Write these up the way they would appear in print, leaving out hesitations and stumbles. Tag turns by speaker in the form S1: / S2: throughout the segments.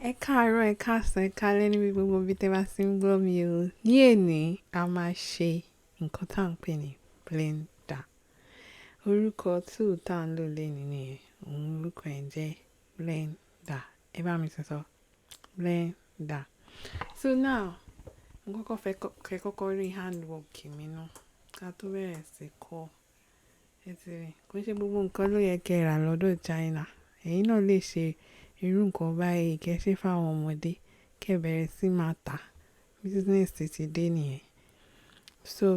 S1: Ẹ káàárọ̀, ẹ káàsán, ẹ káalẹ́ níbi gbogbo bí tẹ́ bá ti ń gbọ́ mi o. Ní èní, a máa ṣe nǹkan tá à ń pè ní blender. Orúkọ tool tá à ń lò lénìí nìyẹn. Òun orúkọ ẹ̀ jẹ́ blender. Ẹ bá mi sọ blender. So now, mo kọ́kọ́ fẹ́ kẹ́ kọ́kọ́ rí handwork mi náà ká tó bẹ̀rẹ̀ sí kọ́. Ẹ ti rí, kò ṣe gbogbo nǹkan ló yẹ kẹ́ rà lọ́dọ̀ China. Ẹ̀yin náà lè ṣe irú nǹkan báyìí kẹ́ ṣe fáwọn ọmọdé kẹ́ bẹ̀rẹ̀ sí máa tà. Business ti dé nìyẹn. So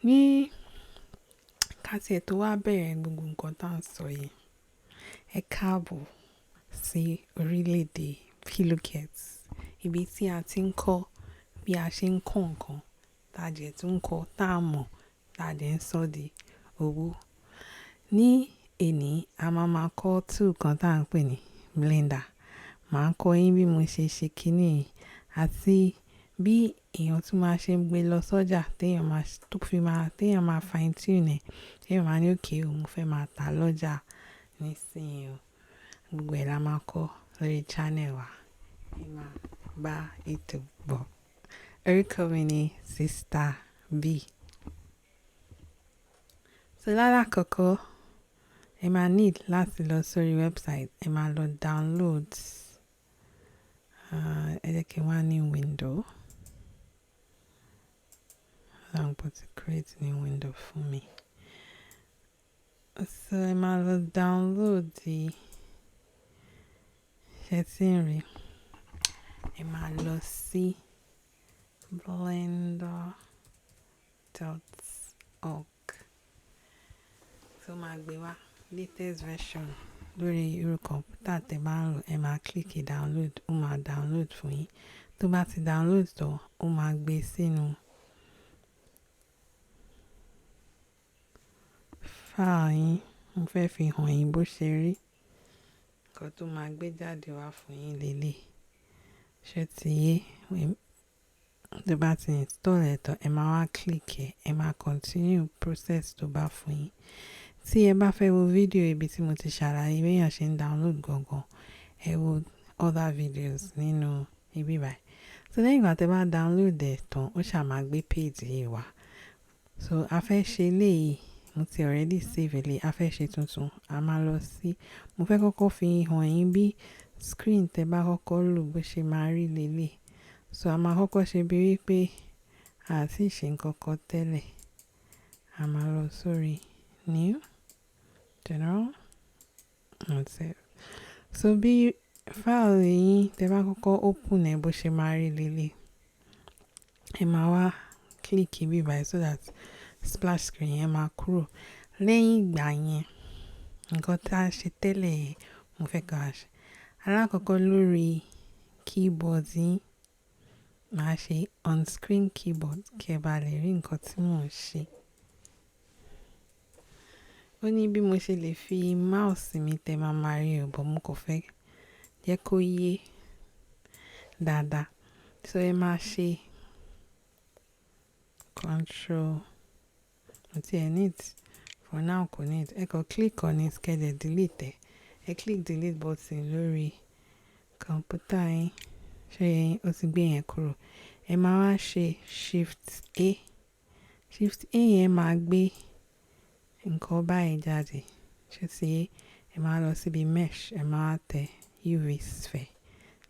S1: ní kásẹ̀ tó wá bẹ̀rẹ̀ gbogbo nǹkan tá à ń sọ yìí, ẹ káàbọ̀ sí orílẹ̀-èdè Philogets, ibi tí a ti ń kọ́ bí a ṣe ń kọ́ nǹkan, tá a jẹ̀ tún ń kọ́ tá a mọ̀, tá a jẹ̀ ń sọ di owó. Ní èní, a máa kọ́ tool kan tá à ń pè ní blender. Màá kọ́ yín bí mo ṣe ṣe kíní yìí àti bí èèyàn tún máa ṣe ń gbé lọ sọ́jà téèyàn máa fine tune ẹ̀. Téèyàn máa ní òkè o, mo fẹ́ máa tà lọ́jà nísìnyí o. Gbogbo ẹ̀ la máa kọ́ lórí channel wa. Ẹ máa bá ètò bọ̀. Orúkọ mi ni Sister B. So lálákọ̀ọ́kọ́, ẹ máa need láti lọ sórí website. Ẹ máa lọ download. Ẹ jẹ́ kí n wá new window. I'm going to create new window fún mi. So ẹ máa lọ download the ṣẹ́tìrì. Ẹ máa lọ sí blender.org. So máa gbé wá latest version lórí irú kọ̀ǹpútà tẹ́ bá ń lò. Ẹ máa click download, ó máa download fún yín. Tó bá ti download tán, ó máa gbé sínú file yín. Mo fẹ́ fi hàn yín bó ṣe rí. Nǹkan tó máa gbé jáde wá fún yín lélẹ̀. Ṣé ti yé? Tó bá ti install ẹ̀ tán, ẹ máa wá click ẹ̀. Ẹ máa continue process tó bá fún yín. Tí ẹ bá fẹ́ wo fídíò ibi tí mo ti ṣàlàyé bí èèyàn ṣe ń download gangan, ẹ wo other videos nínú ibi báyìí. So lẹ́yìn ìgbà tí ẹ bá download ẹ̀ tán, ó ṣà máa gbé page yìí wá. So a fẹ́ ṣe eléyìí, mo ti already save eléyìí. A fẹ́ ṣe tuntun, a máa lọ sí, mo fẹ́ kọ́kọ́ fi hàn yín bí screen tẹ́ bá kọ́kọ́ lò bó ṣe máa rí lélẹ̀. So a máa kọ́kọ́ ṣe bí wípé a ti ṣe nǹkan kan tẹ́lẹ̀. A máa lọ sórí new, general, and save. So bí file yín tẹ́ bá kọ́kọ́ open ẹ̀ bó ṣe máa rí lélẹ̀. Ẹ máa wá click ibi báyìí so that splash screen yẹn máa kúrò. Lẹ́yìn ìgbà yẹn, nǹkan tá a ṣe tẹ́lẹ̀ yẹn, mo fẹ́ ká ṣe. Alákọ̀ọ́kọ́ lórí keyboard yín, màá ṣe on screen keyboard kẹ́ bá lè rí nǹkan tí mò ń ṣe. Ó ní bí mo ṣe lè fi mouse mi tẹ́ máa rí o, but mo kò fẹ́ jẹ́ kó yé dáadáa. So ẹ máa ṣe control. Mo ti ẹ need for now kò need. Ẹ kàn click on it kẹ́ dẹ̀ delete ẹ̀. Ẹ click delete button lórí kọ̀ǹpútà yín. Ṣé yẹn ó ti gbé yẹn kúrò. Ẹ máa wá ṣe shift A. Shift A yẹn máa gbé nǹkan báyìí jáde. Ṣé ti yé? Ẹ máa lọ síbi mesh. Ẹ máa tẹ UV sphere.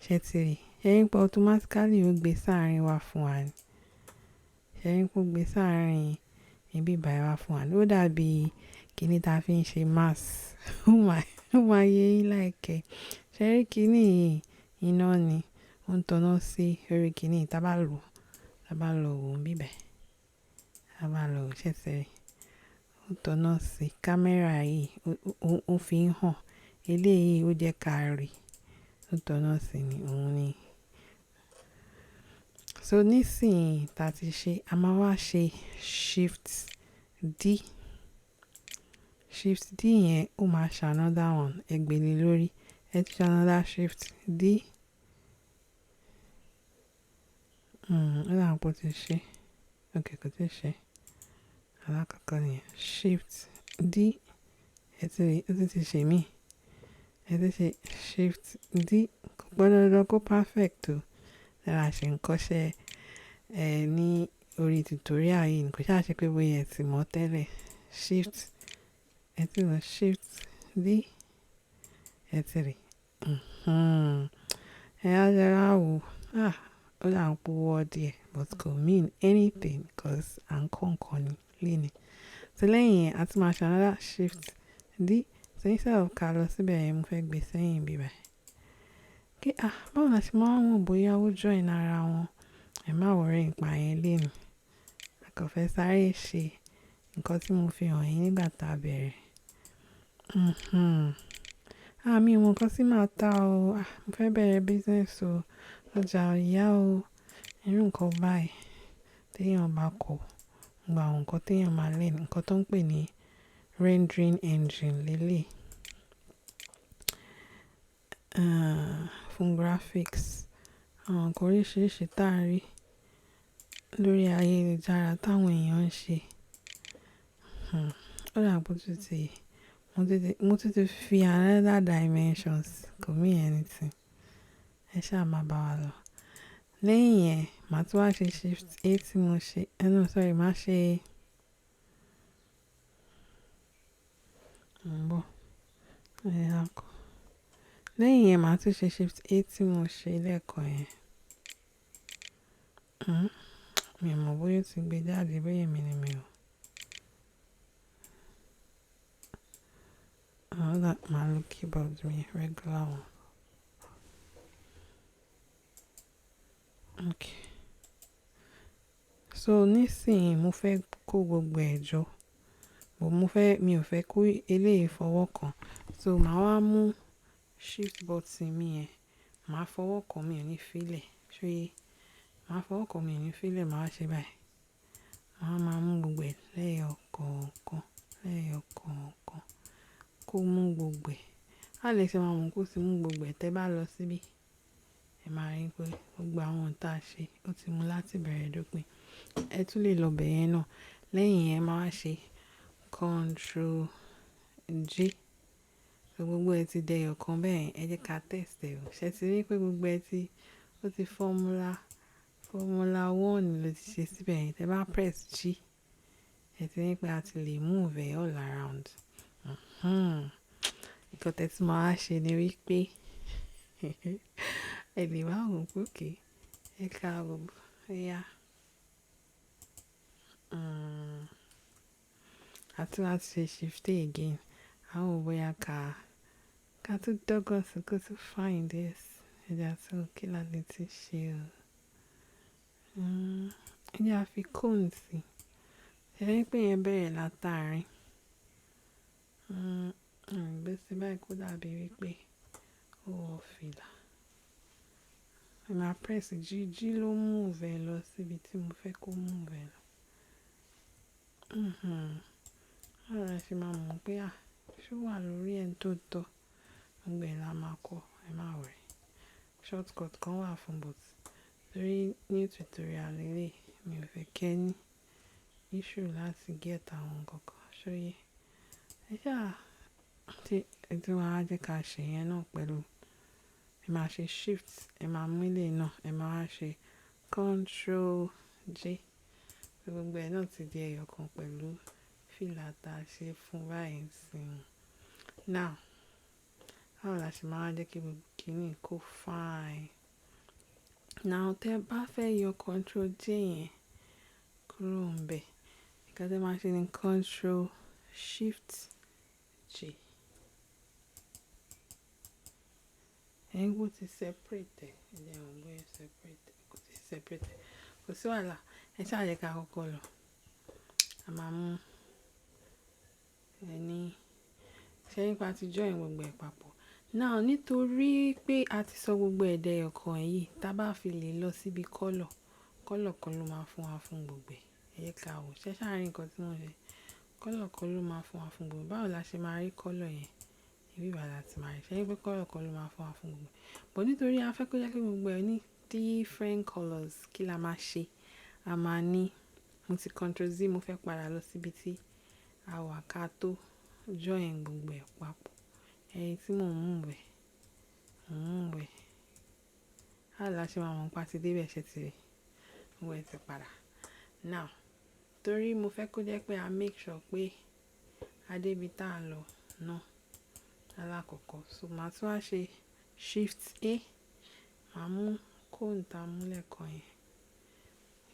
S1: Ṣé ti rí? Ṣé yín pé automatically ó gbé sáàrin wá fún wa ni? Ṣé yín pé ó gbé sáàrin ibi báyìí wá fún wa ni? Ó dàbí kíní tá a fi ń ṣe mass. Ó máa yé yín láìkẹ́. Ṣé rí kíní yìí? Iná ni. Ó ń tanná sí orí kíní tá bá lò wò ń bíbẹ̀. Tá bá lò wò, ṣé ti rí? Ó ń tanná sí kámẹ́rà yìí. Ó fi ń hàn. Eléyìí ó jẹ́ ká rí. Ó ń tanná sí ni, òun ni. So nísìnyí tá a ti ṣe, a máa wá ṣe shift D. Shift D yẹn ó máa ṣe another one. Ẹ gbé lé lórí. Ẹ tún ṣe another shift D. Ó dà pọ̀ ti ṣe. Okay, kò ti ṣe. Alákọ̀ọ́kọ́ nìyẹn. Shift D. Ẹ ti rí, ó ti ṣe mí. ẹ ti ṣe shift D kò gbọ́dọ̀ lọ kó perfect o lára ṣe ń kọ́ṣẹ́ ní orí tutorial yìí kò ṣáà ṣe pé bóyá ẹ ti mọ̀ tẹ́lẹ̀ shift ẹ ti lọ shift D ẹ ti rí ẹ á jẹ́ra wò ó là ń powó díẹ̀ but kò mean anything because à ń kọ́ nǹkan ní léni so lẹ́yìn yẹn a tún máa ṣe another shift D so instead of ká lọ síbẹ̀ yẹn mo fẹ́ gbé sẹ́yìn bíbá kí báwo la ṣe máa ń wò bóyá ó join ara wọn ẹ má worry nípa yẹn léni a kò fẹ́ sáré ṣe nǹkan tí mo fi hàn yín nígbà tá a bẹ̀rẹ̀ mi ò mọ nǹkan tí màá ta o mo fẹ́ bẹ̀rẹ̀ business o ọjà ò yá o irú nǹkan báyìí téèyàn bá kọ gba àwọn nǹkan téèyàn máa lè nǹkan tó ń pè ní rendering engine lélẹ̀ fún graphics àwọn nǹkan oríṣiríṣi tá a rí lórí ayélujára táwọn èèyàn ń ṣe ó dà bó tún ti mo tún ti fi another dimensions kò mean anything ẹ ṣáà máa bá wa lọ lẹ́yìn yẹn màá tún wá ṣe shift A tí mo ṣe màá ṣe lẹ́yìn yẹn màá tún ṣe shift A tí mo ṣe lẹ́ẹ̀kan yẹn mi ò mọ̀ bóyá ó ti gbé jáde bóyá èmi ni mi ò màá lo keyboard mi regular one okay so nísìnyí mo fẹ́ kó gbogbo ẹ̀ jọ mi ò fẹ́ kó eléyìí fọwọ́ kan so màá wá mú shift button mi yẹn màá fọwọ́ kan mi ò ní fílẹ̀ ṣóyé màá fọwọ́ kan mi ò ní fílẹ̀ màá ṣe báyìí màá máa mú gbogbo ẹ̀ lẹ́yọ kọ̀ọ̀kan kó mú gbogbo ẹ̀ á lè ṣe máa mú kó sì mú gbogbo ẹ̀ tẹ́ bá lọ síbí ẹ máa rí pé gbogbo àwọn ohun tá a ṣe ó ti mú láti bẹ̀rẹ̀ dópin ẹ tún lè lọ bẹ̀ yẹn náà lẹ́yìn yẹn máa ṣe Ctrl G so gbogbo ẹ ti dẹyọ kan bẹ́ẹ̀ ẹ jẹ́ ká test ẹ̀ o ṣe ti rí pé gbogbo ẹ ti ó ti formula 1 ló ti ṣe síbẹ̀ yẹn tẹ́ bá press G ẹ ti rí pé a ti lè move ẹ̀ all around nǹkan tẹ́ tí máa ṣe ni wípé ẹ lè wá wò pé òkè ẹ ká gbogbo ẹ̀yà àti láti ṣe shift again àwọn bóyá ká tún dọ́gbọ́n sí kó tún find this ẹ̀jẹ̀ àti òkè láti ti ṣe o ẹ̀jẹ̀ àfi cone sí ẹ̀rí pé yẹn bẹ̀rẹ̀ látàrin gbé sí báyìí kó dàbí wípé ó wọ fìlà ẹ máa press G ló move ẹ lọ síbi tí mo fẹ́ kó move ẹ lọ báwo la ṣe máa mọ̀ pé ṣó wà lórí ẹ̀ tó tọ́ gbogbo ẹ̀ la máa kọ́ ẹ má worry shortcut kan wà fún but torí new tutorial lélẹ̀ mi ò fẹ́ kẹ́ ní issue láti get àwọn nǹkan kan ṣóyé ẹ ṣáà tí ẹ tí wọ́n á jẹ́ ká ṣe yẹn náà pẹ̀lú ẹ máa ṣe shift ẹ máa mú ilé náà ẹ máa wá ṣe Ctrl J gbogbo ẹ̀ náà ti di ẹyọ kan pẹ̀lú fìlà tá a ṣe fún báyìí sí now báwo la ṣe máa jẹ́ kí gbogbo kìíní kó fine now tẹ́ bá fẹ́ yọ Ctrl J yẹn kúrò ń bẹ̀ nǹkan tẹ́ máa ṣe ní Ctrl Shift J ẹ̀yin ti separate ẹ̀jẹ̀ àwọn bóyá separate kò ti separate kò sí wàhálà ẹ ṣáà jẹ́ ká kọ́kọ́ lọ a máa mú ẹni ṣe nípa ti join gbogbo ẹ̀ papọ̀ now nítorí pé a ti sọ gbogbo ẹ̀dẹ̀ ọ̀kan yìí tá bá fi lè lọ síbi kọ́lọ̀ kan ló máa fún wa fún gbogbo ẹ̀ ẹ jẹ́ ká wò ṣe ṣáà rí nǹkan tí wọ́n ṣe kọ́lọ̀ kan ló máa fún wa fún gbogbo báwo la ṣe máa rí kọ́lọ̀ yẹn ibi ìbàdàn láti máa rí ṣe pé kọ́lọ̀ kan ló máa fún wa fún gbogbo but nítorí a fẹ́ kó jẹ́ pé gbogbo ẹ̀ ní different colours kí la máa ṣe a máa ní mo ti Ctrl Z mo fẹ́ padà lọ síbi tí a wà ká tó join gbogbo ẹ̀ papọ̀ ẹ̀yin tí mò ń wẹ̀ àlá ṣe máa mọ̀ pa ti débẹ̀ ṣe ti rí wẹ̀ ti padà. Now torí mo fẹ́ kó jẹ́ pé a make sure pé a débi tá a lọ náà alákọ̀ọ́kọ́, so màá tún wá ṣe shift A, màá mú cone tá a mú lẹ́ẹ̀kan yẹn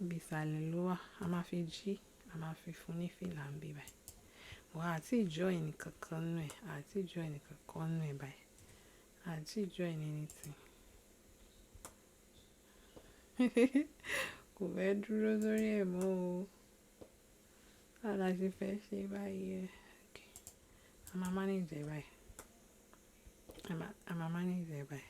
S1: ibi ìsàlẹ̀ ló wà, a máa fi jí, a máa fi fún ní fìlà ń bí báyìí. Wọ́n àti join nìkankan nù ẹ̀, àti join nìkankan nù ẹ̀ báyìí, àti join anything. Kò fẹ́ dúró sórí ẹ̀ mọ́ o. Báwo la ṣe fẹ́ ṣe báyìí ẹ? Okay. A máa manage ẹ̀ báyìí. A máa manage ẹ̀ báyìí.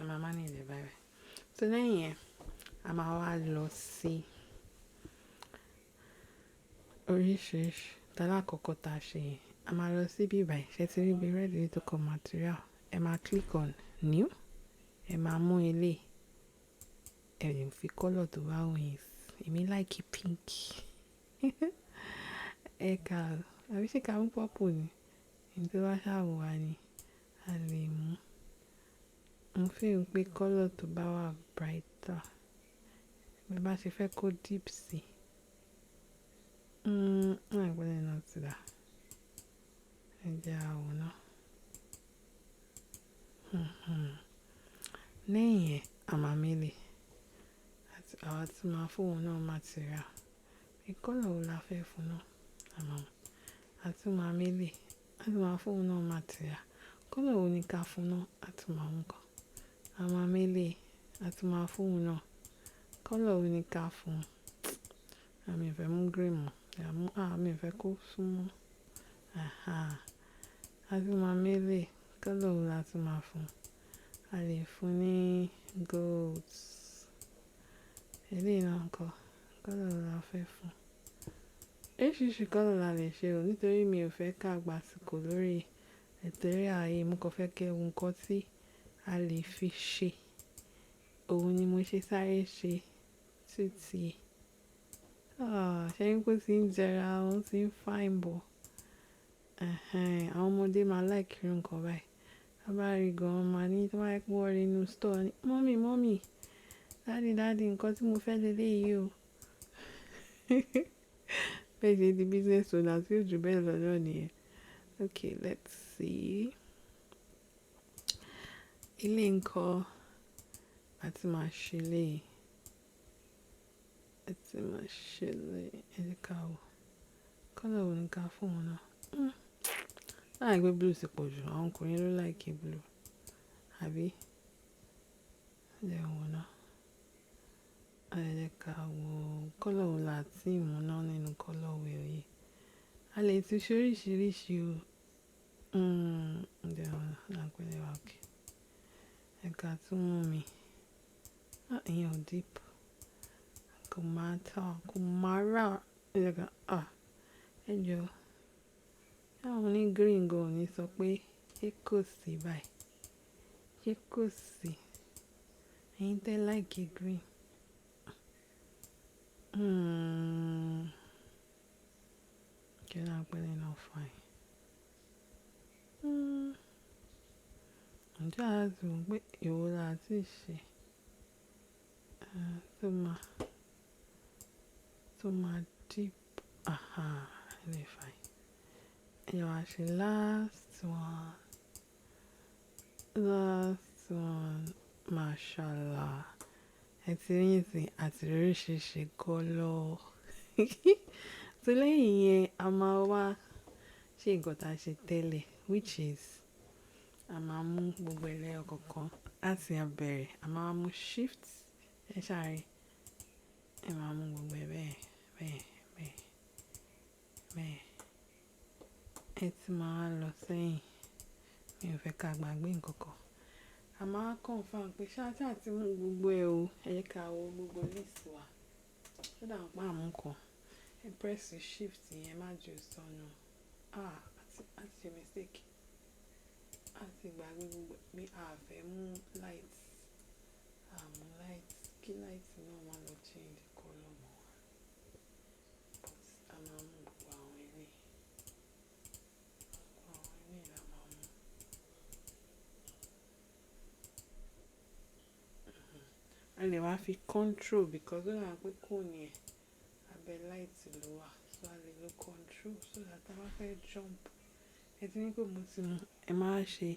S1: A máa manage ẹ̀ báyìí. So lẹ́yìn yẹn, a máa wá lọ sí oríṣiríṣi. Tálá àkọ́kọ́ tá a ṣe yẹn, a máa lọ sí bí báyìí. Ṣé ti rí bí ready to come material? Ẹ máa click on new. Ẹ máa mú ilé. Ẹ lè fi color tó bá wù yín. Èmi like pink. Ẹ ká, àbí ṣe ká mú purple ni? Ẹni tó bá ṣàwò wá ni a lè mú. Mo feel pé color tó bá wà brighter. Bí bá ṣe fẹ́ kó deep sí. Náà gbọ́dọ̀ náà ti dà. Ẹ jẹ́ àwọ̀ náà. Lẹ́yìn yẹn, a máa mélé. Àti àwa tí máa fún òun náà material. Bí color wo la fẹ́ fún náà? Àmọ́ àti máa mélé. Àti máa fún òun náà material. Color wo ni ká fún náà? Àti máa mú kan. A máa mélé. Àti máa fún òun náà. Color wo ni ká fún? Àmì ìfẹ́ mú green mọ́. Àmì ìfẹ́ kó súnmọ́. Àti máa mélé. Color wo la ti máa fún? A lè fún ní gold. Eléyìí náà ńkọ́? Color wo la fẹ́ fún? Oríṣiríṣi color la lè ṣe o, nítorí mi ò fẹ́ ká gba àsìkò lórí material yìí. Mo kàn fẹ́ kẹ́ wo nǹkan tí a lè fi ṣe. Òun ni mo ṣe sáré ṣe títí. Ṣé yín kó tí ń jẹrà, wọ́n tí ń fine bọ̀. Àwọn ọmọdé máa like irú nǹkan báyìí. A bá rí gan-an máa ní tí wọ́n bá wọ́n rí inú store ni, "Mummy, daddy, nǹkan tí mo fẹ́ lélẹ̀ yìí o." Bẹ́ẹ̀ ṣe di business owner tí ó jù bẹ́ẹ̀ lọ náà nìyẹn. Okay, let's see. Ilé ńkọ́ àti máa ṣe lé. Àti máa ṣe lé. Ẹ jẹ́ ká wò. Color wo ni ká fún wọn náà? Láì gbé blue sí pọ̀ jù. Àwọn ọkùnrin ló like blue. Àbí? Ẹ jẹ́ wò náà. Ẹ jẹ́ ká wò. Color wo la tí mú náà nínú color wheel yìí? A lè ti ṣe oríṣiríṣi o. Ẹ jẹ́ wò náà pẹ̀lú wa òkè. Ẹ ká tún mú mi. Ìyẹn ò deep. Kò máa tà. Kò máa rà. Ẹ jẹ́ ká. Ẹ jọ. Àwọn ní green gan ò ní sọ pé ṣé kò sí báyìí. Ṣé kò sí. Ẹ̀yin tẹ́ like green. Kí ni a pè ní náà fine. Ǹjẹ́ a ti mọ̀ pé èwo la ti ṣe. Tó máa deep. Ilé fine. Ẹ jẹ́ wá ṣe last one. Last one. Mashallah. Ẹ ti rí ìsìn àti oríṣiríṣi color. So lẹ́yìn yẹn, a máa wá ṣe nǹkan tá a ṣe tẹ́lẹ̀, which is a máa mú gbogbo ẹlẹ́yọ kọ̀ọ̀kan láti abẹ̀rẹ̀. A máa mú shift. Ẹ ṣàrí. Ẹ máa mú gbogbo ẹ̀ bẹ́ẹ̀. Ẹ ti máa lọ sẹ́yìn. Mi ò fẹ́ ká gbàgbé nǹkan kan. A máa confirm pé ṣáàtì àti mú gbogbo ẹ̀ o. Ẹ jẹ́ ká wo gbogbo list wa. Ó dà ń pa àmú kan. Ẹ press shift yẹn má jù sọnù. Àti ṣe mistake. Àti gbàgbé gbogbo bí a fẹ́ mú light. Mú light. Kí light náà máa lọ change color mọ́ wa. lè wá fi control because ó náà pé cone yẹn abẹ́ light ló wà, so a lè lo control so that tá bá fẹ́ jump ẹ ti ní pé mo ti mú ẹ máa ṣe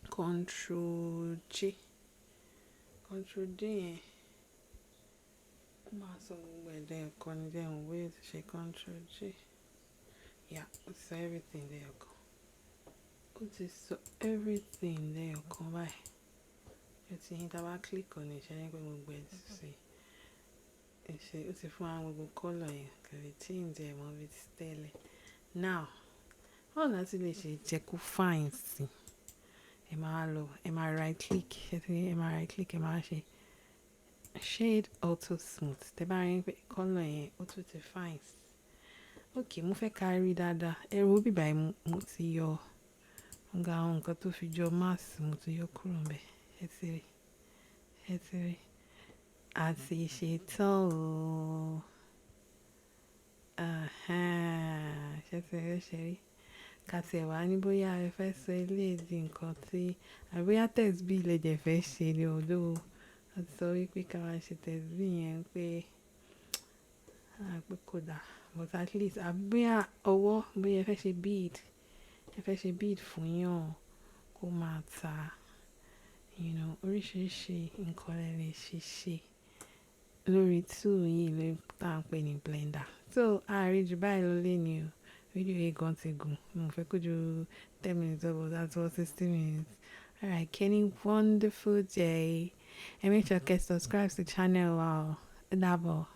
S1: control J. Control J yẹn ó máa sọ gbogbo ẹ̀dẹ̀ ẹ̀kan ní dẹ́hùn bóyá ti ṣe control J. Yeah, ó ti sọ everything lẹ́ẹ̀kan. Ó ti sọ everything lẹ́ẹ̀kan báyìí. Ó ti yín tá bá click on it ṣe ní pé gbogbo ẹ̀ ti ṣe ó ti fún wa gbogbo colour yẹn kò lè change ẹ̀ mọ́ bí ti tẹ́lẹ̀. Now báwo la ti lè ṣe jẹ́ kó fine sí? Ẹ máa right click ẹ máa ṣe shade auto smooth. Tẹ́ bá rí pé colour yẹn ó tún ti fine sí. Okay, mo fẹ́ ká rí dáadáa. Ẹ wo bí báyìí mo ti yọ àwọn nǹkan tó fi jọ mask mo ti yọ kúrò ńbẹ̀. Ẹ ti rí. Àti ṣetán o. Ṣe rí. Ká tiẹ̀ wá ní bóyá ẹ fẹ́ sọ eléyìí di nǹkan tí àbí bóyá tẹ̀sbí lẹ dẹ̀ fẹ́ ṣe ni although a ti sọ wípé ká máa ṣe tẹ̀sbí yẹn pé kò dáa, but at least àbí bóyá ọwọ́ bóyá ẹ fẹ́ ṣe bead fún yàn kó máa ta, you know, oríṣiríṣi nǹkan lẹ lè ṣe lórí tool yìí lè tá à ń pè ní blender. So àárín jù báyìí ló lé ní o. Video yìí gan ti gùn. Mo fẹ́ kó ju 10 minutes but that's all 60 minutes. Alright, Kenny, wonderful day. And make sure to subscribe to the channel. Wow, double.